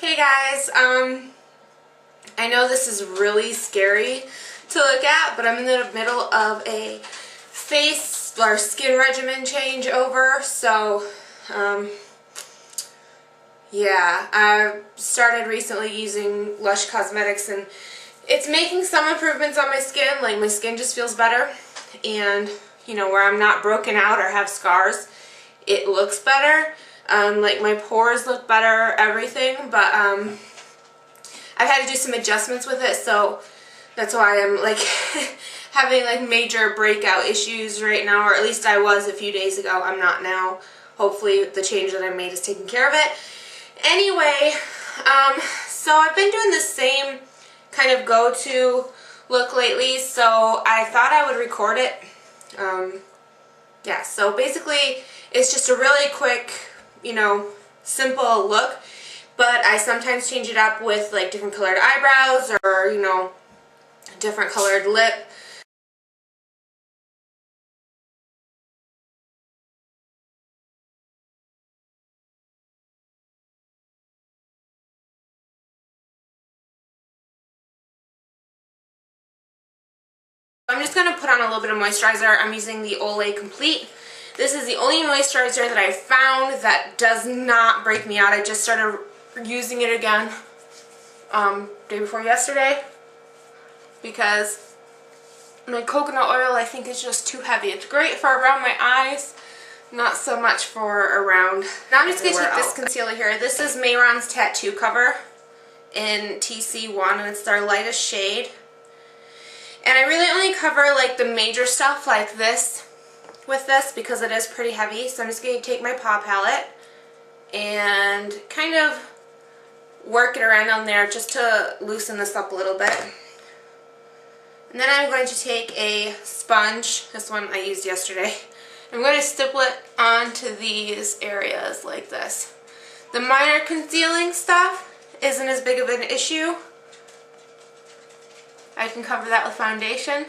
Hey guys, I know this is really scary to look at, but I'm in the middle of a face or skin regimen changeover, so yeah, I started recently using StellaStarish Cosmetics and it's making some improvements on my skin. Like, my skin just feels better, and you know, where I'm not broken out or have scars, it looks better. Like, my pores look better, everything, but I've had to do some adjustments with it, so that's why I'm like having like major breakout issues right now, or at least I was a few days ago. I'm not now. Hopefully the change that I made is taking care of it. Anyway, so I've been doing the same kind of go-to look lately, so I thought I would record it. Yeah, so basically it's just a really quick, you know, simple look, but I sometimes change it up with like different colored eyebrows or, you know, different colored lip. I'm just going to put on a little bit of moisturizer. I'm using the Olay Complete. This is the only moisturizer that I found that does not break me out. I just started using it again day before yesterday because my coconut oil, I think, is just too heavy. It's great for around my eyes, not so much for around. Now I'm just going to take this concealer here. This is Mayron's Tattoo Cover in TC1, and it's their lightest shade. And I really only cover like the major stuff like this with this because it is pretty heavy. So I'm just going to take my Paw Palette and kind of work it around on there just to loosen this up a little bit. And then I'm going to take a sponge, this one I used yesterday. I'm going to stipple it onto these areas like this. The minor concealing stuff isn't as big of an issue. I can cover that with foundation.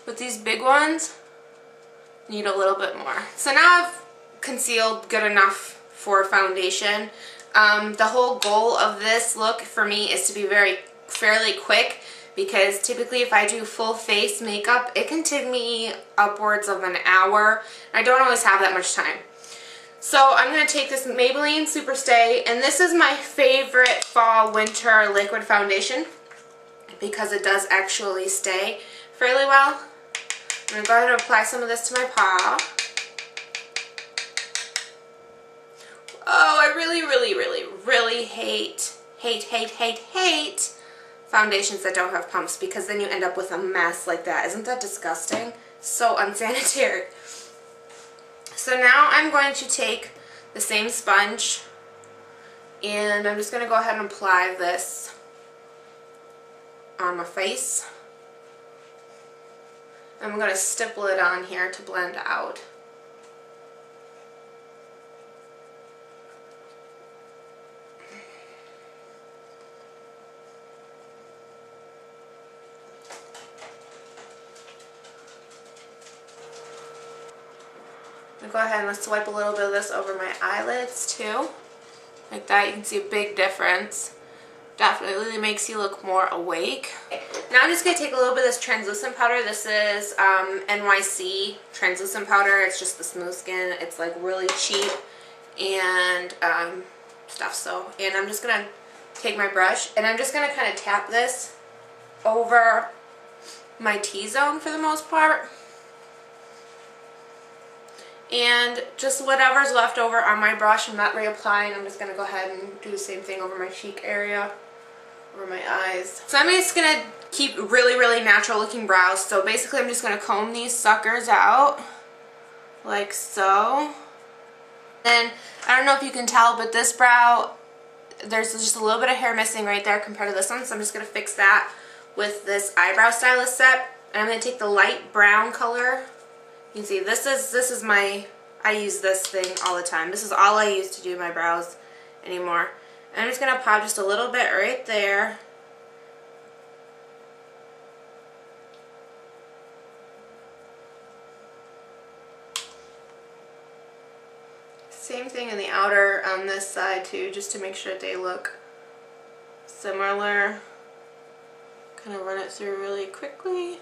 But these big ones need a little bit more. So now I've concealed good enough for foundation. The whole goal of this look for me is to be fairly quick, because typically if I do full face makeup, it can take me upwards of an hour. I don't always have that much time. So I'm going to take this Maybelline Superstay, and this is my favorite fall winter liquid foundation because it does actually stay fairly well. I'm going to go ahead and apply some of this to my paw. Oh, I really hate foundations that don't have pumps, because then you end up with a mess like that. Isn't that disgusting? So unsanitary. So now I'm going to take the same sponge and I'm just going to go ahead and apply this on my face. I'm going to stipple it on here to blend out. I'm going to go ahead and swipe a little bit of this over my eyelids too. Like that, you can see a big difference. Definitely makes you look more awake. Now I'm just going to take a little bit of this translucent powder. This is NYC translucent powder. It's just the smooth skin. It's like really cheap and stuff. So, and I'm just going to take my brush and I'm just going to kind of tap this over my T-zone for the most part. And just whatever's left over on my brush, I'm not reapplying. I'm just going to go ahead and do the same thing over my cheek area, over my eyes. So I'm just going to keep really natural looking brows. So basically I'm just going to comb these suckers out like so. And I don't know if you can tell, but this brow, there's just a little bit of hair missing right there compared to this one. So I'm just going to fix that with this eyebrow stylist set. And I'm going to take the light brown color. You can see this is my, I use this thing all the time. This is all I use to do my brows anymore. And I'm just going to pop just a little bit right there. Same thing in the outer on this side too, just to make sure they look similar. Kind of run it through really quickly.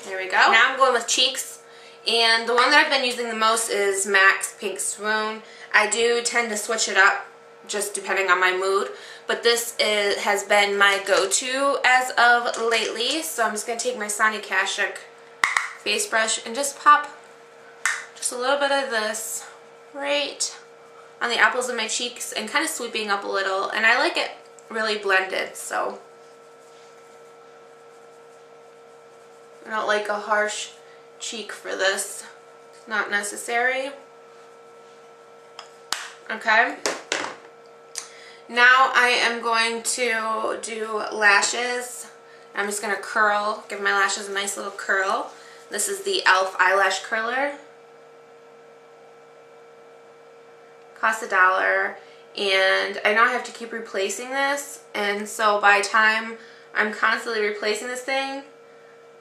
There we go. Now I'm going with cheeks. And the one that I've been using the most is MAC's Pink Swoon. I do tend to switch it up just depending on my mood. But this has been my go-to as of lately. So I'm just going to take my Sonia Kashuk face brush and just pop just a little bit of this right on the apples of my cheeks and kind of sweeping up a little. And I like it really blended, so I don't like a harsh cheek for this. It's not necessary. Okay. Now I am going to do lashes. I'm just going to curl, give my lashes a nice little curl. This is the e.l.f. eyelash curler. Costs $1, and I know I have to keep replacing this, and so by the time I'm constantly replacing this thing,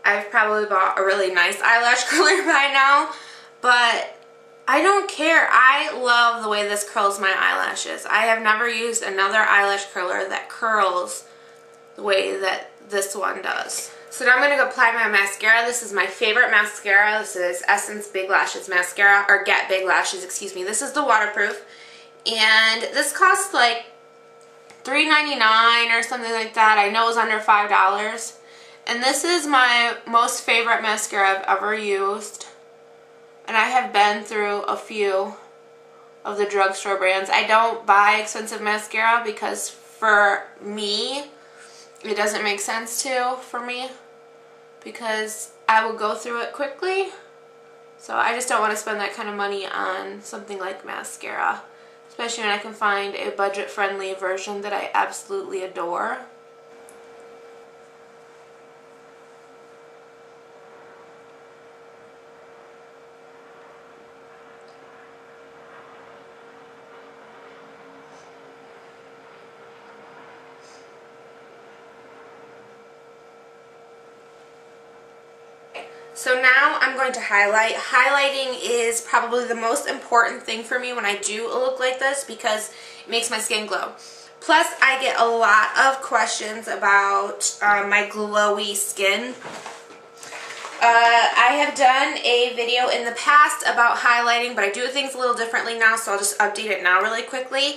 I've probably bought a really nice eyelash curler by now, but I don't care. I love the way this curls my eyelashes. I have never used another eyelash curler that curls the way that this one does. So now I'm going to apply my mascara. This is my favorite mascara. This is Essence Big Lashes Mascara, or Get Big Lashes, excuse me. This is the waterproof, and this costs like $3.99 or something like that. I know it was under $5. And this is my most favorite mascara I've ever used. And I have been through a few of the drugstore brands. I don't buy expensive mascara because for me, it doesn't make sense to for me, because I will go through it quickly. So I just don't want to spend that kind of money on something like mascara, especially when I can find a budget-friendly version that I absolutely adore. So now I'm going to highlight. Highlighting is probably the most important thing for me when I do a look like this because it makes my skin glow. Plus, I get a lot of questions about my glowy skin. I have done a video in the past about highlighting, but I do things a little differently now, so I'll just update it now really quickly.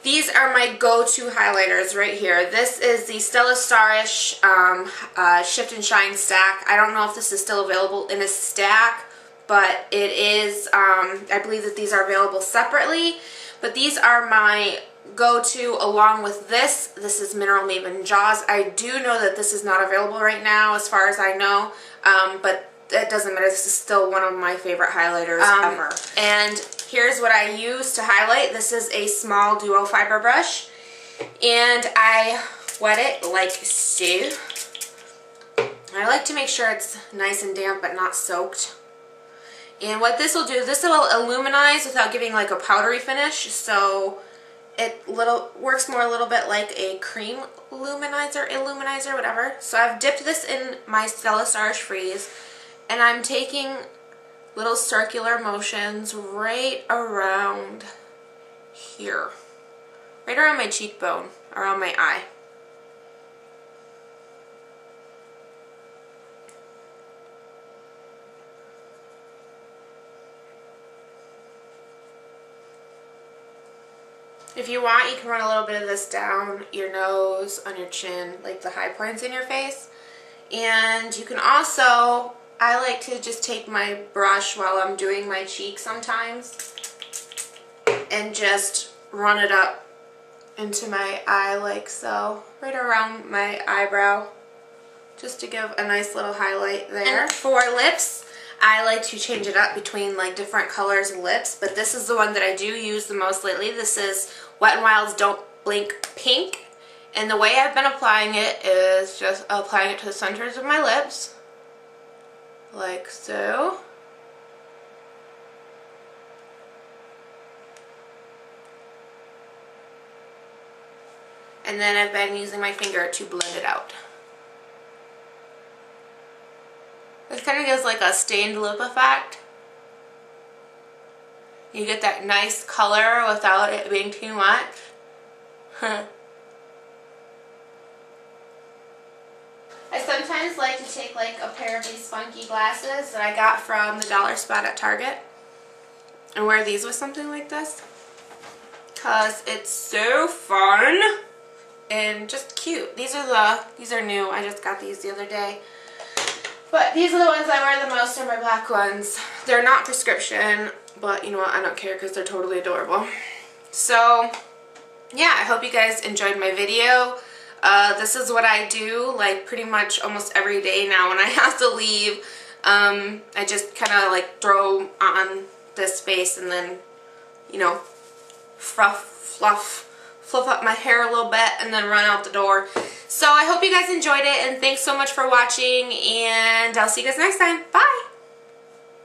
These are my go-to highlighters right here. This is the StellaStarish Shift and Shine stack. I don't know if this is still available in a stack, but it is. I believe that these are available separately, but these are my go-to along with this. This is Mineral Maven Jaws. I do know that this is not available right now as far as I know, but it doesn't matter. This is still one of my favorite highlighters ever. And here's what I use to highlight. This is a small duo fiber brush, and I wet it like so. I like to make sure it's nice and damp but not soaked. And what this will do, this will illuminize without giving like a powdery finish, so it works more a little bit like a cream illuminizer, whatever. So I've dipped this in my StellaStarish Freeze, and I'm taking little circular motions right around here. Right around my cheekbone, around my eye. If you want, you can run a little bit of this down your nose, on your chin, like the high points in your face. And you can also, I like to just take my brush while I'm doing my cheek sometimes and just run it up into my eye like so, right around my eyebrow, just to give a nice little highlight there. And for lips, I like to change it up between like different colors of lips, but this is the one that I do use the most lately. This is Wet n Wild's Don't Blink Pink, and the way I've been applying it is just applying it to the centers of my lips, like so. And then I've been using my finger to blend it out. This kind of gives like a stained lip effect. You get that nice color without it being too much. sometimes like to take like a pair of these funky glasses that I got from the dollar spot at Target and wear these with something like this, because it's so fun and just cute. These are new. I just got these the other day. But these are the ones I wear the most, are my black ones. They're not prescription, but you know what, I don't care because they're totally adorable. So yeah, I hope you guys enjoyed my video. This is what I do like pretty much almost every day now when I have to leave. I just kind of like throw on this face and then, you know, fluff up my hair a little bit and then run out the door. So I hope you guys enjoyed it, and thanks so much for watching, and I'll see you guys next time. Bye!